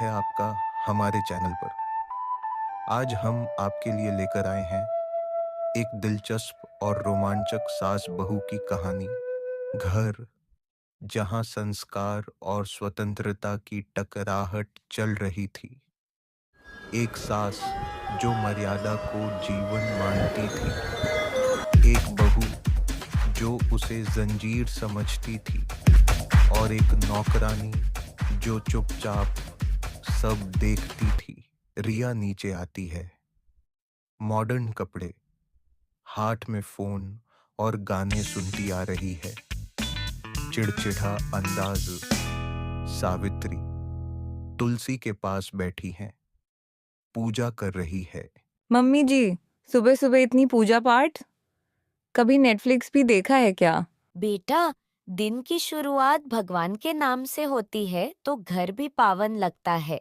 है आपका हमारे चैनल पर। आज हम आपके लिए लेकर आए हैं एक दिलचस्प और रोमांचक सास बहू की कहानी। घर जहां संस्कार और स्वतंत्रता की टकराहट चल रही थी। एक सास जो मर्यादा को जीवन मानती थी। एक बहू जो उसे जंजीर समझती थी। और एक नौकरानी जो चुपचाप सब देखती थी। रिया नीचे आती है। मॉडर्न कपड़े, हाथ में फोन और गाने सुनती आ रही है। चिड़चिड़ा अंदाज। सावित्री तुलसी के पास बैठी है, पूजा कर रही है। मम्मी जी, सुबह सुबह इतनी पूजा पाठ? कभी नेटफ्लिक्स भी देखा है क्या? बेटा, दिन की शुरुआत भगवान के नाम से होती है तो घर भी पावन लगता है।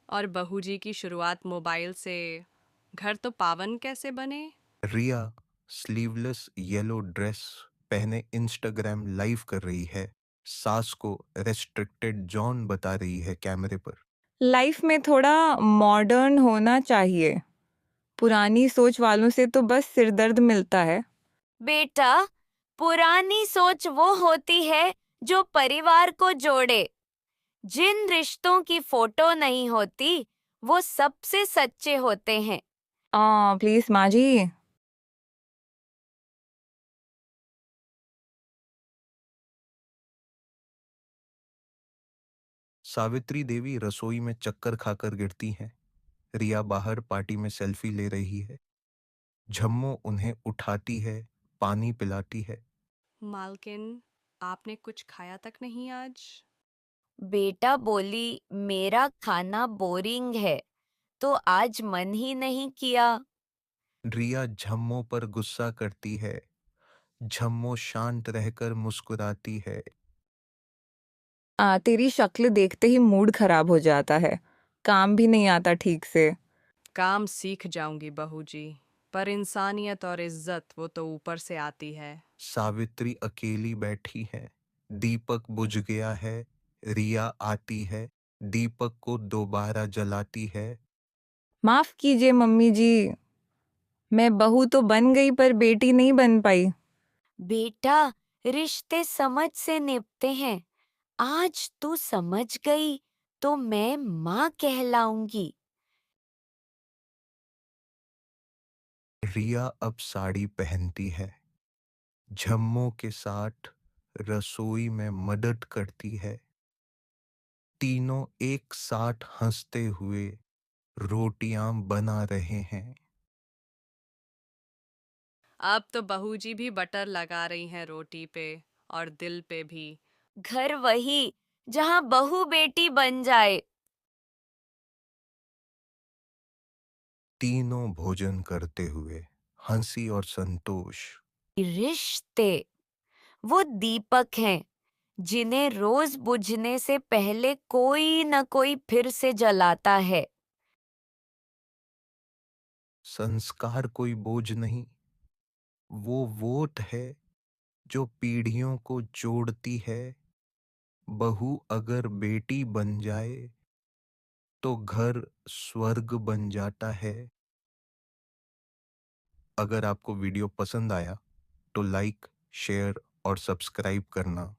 और बहू जी की शुरुआत मोबाइल से, घर तो पावन कैसे बने? रिया स्लीवलेस येलो ड्रेस पहने इंस्टाग्राम लाइव कर रही है। सास को रेस्ट्रिक्टेड जॉन बता रही है कैमरे पर। लाइफ में थोड़ा मॉडर्न होना चाहिए। पुरानी सोच वालों से तो बस सिरदर्द मिलता है। बेटा, पुरानी सोच वो होती है जो परिवार को जोड़े। जिन रिश्तों की फोटो नहीं होती वो सबसे सच्चे होते हैं। प्लीज माँ जी। सावित्री देवी रसोई में चक्कर खाकर गिरती हैं। रिया बाहर पार्टी में सेल्फी ले रही है। झम्मो उन्हें उठाती है, पानी पिलाती है। मालकिन, आपने कुछ खाया तक नहीं आज? बेटा बोली, मेरा खाना बोरिंग है तो आज मन ही नहीं किया। रिया झम्मो पर गुस्सा करती है। झम्मो शांत रहकर मुस्कुराती है। तेरी शक्ल देखते ही मूड खराब हो जाता है। काम भी नहीं आता ठीक से। काम सीख जाऊंगी बहू जी, पर इंसानियत और इज्जत वो तो ऊपर से आती है। सावित्री अकेली बैठी है। दीपक बुझ गया है। रिया आती है, दीपक को दोबारा जलाती है। माफ कीजिए मम्मी जी, मैं बहू तो बन गई पर बेटी नहीं बन पाई। बेटा, रिश्ते समझ से निभते हैं। आज तू समझ गई तो मैं माँ कहलाऊंगी। रिया अब साड़ी पहनती है। झम्मो के साथ रसोई में मदद करती है। तीनों एक साथ हंसते हुए रोटियां बना रहे हैं। अब तो बहू जी भी बटर लगा रही हैं रोटी पे और दिल पे भी। घर वही जहाँ बहू बेटी बन जाए। तीनों भोजन करते हुए हंसी और संतोष। रिश्ते वो दीपक हैं जिन्हें रोज बुझने से पहले कोई न कोई फिर से जलाता है। संस्कार कोई बोझ नहीं, वो वोट है जो पीढ़ियों को जोड़ती है। बहू अगर बेटी बन जाए तो घर स्वर्ग बन जाता है। अगर आपको वीडियो पसंद आया तो लाइक, शेयर और सब्सक्राइब करना।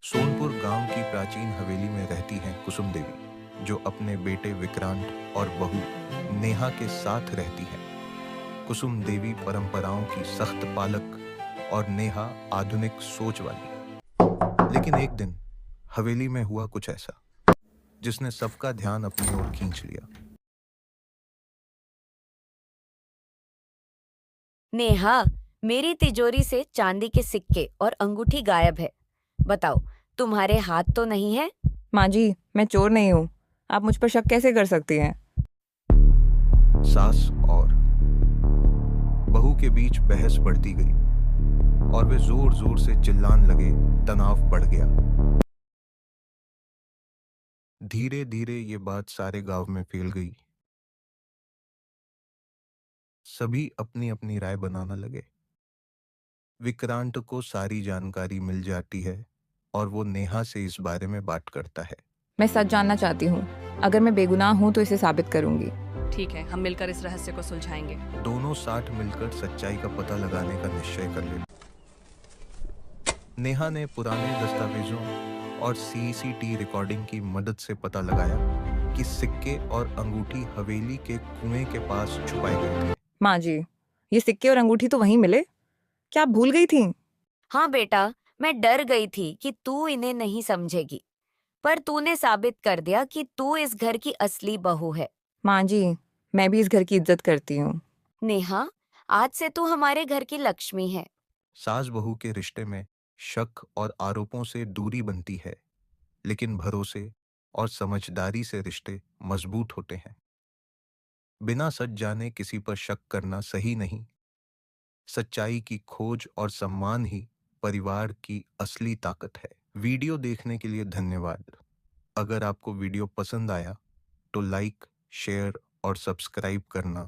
सोनपुर गांव की प्राचीन हवेली में रहती हैं कुसुम देवी, जो अपने बेटे विक्रांत और बहू नेहा के साथ रहती है। कुसुम देवी परंपराओं की सख्त पालक और नेहा आधुनिक सोच वाली। लेकिन एक दिन हवेली में हुआ कुछ ऐसा जिसने सबका ध्यान अपनी ओर खींच लिया। नेहा, मेरी तिजोरी से चांदी के सिक्के और अंगूठी गायब है। बताओ, तुम्हारे हाथ तो नहीं है? माँ जी, मैं चोर नहीं हूँ। आप मुझ पर शक कैसे कर सकती हैं? सास और बहू के बीच बहस बढ़ती गई और वे जोर जोर से चिल्लाने लगे। तनाव बढ़ गया। धीरे धीरे ये बात सारे गांव में फैल गई। सभी अपनी अपनी राय बनाना लगे। विक्रांत को सारी जानकारी मिल जाती है और वो नेहा से इस बारे में बात करता है। मैं सच जानना चाहती हूँ। अगर मैं बेगुनाह हूँ तो इसे साबित करूंगी। ठीक है, हम मिलकर इस रहस्य को सुलझाएंगे। दोनों साथ मिलकर सच्चाई का पता लगाने का निश्चय कर लेते। नेहा ने पुराने दस्तावेजों और सीसीटी रिकॉर्डिंग की मदद से पता लगाया कि सिक्के और अंगूठी हवेली के कुएं के पास छुपाए गए थे। माँ जी, ये सिक्के और अंगूठी तो वहीं मिले। क्या आप भूल गई थी? हाँ बेटा, मैं डर गई थी कि तू इन्हें नहीं समझेगी, पर तूने साबित कर दिया कि तू इस घर की असली बहू है। माँ जी, मैं भी इस घर की इज्जत करती हूँ। नेहा, आज से तू हमारे घर की लक्ष्मी है। सास बहू के रिश्ते में शक और आरोपों से दूरी बनती है, लेकिन भरोसे और समझदारी से रिश्ते मजबूत होते हैं। बिना सच जाने किसी पर शक करना सही नहीं। सच्चाई की खोज और सम्मान ही परिवार की असली ताकत है। वीडियो देखने के लिए धन्यवाद। अगर आपको वीडियो पसंद आया तो लाइक, शेयर और सब्सक्राइब करना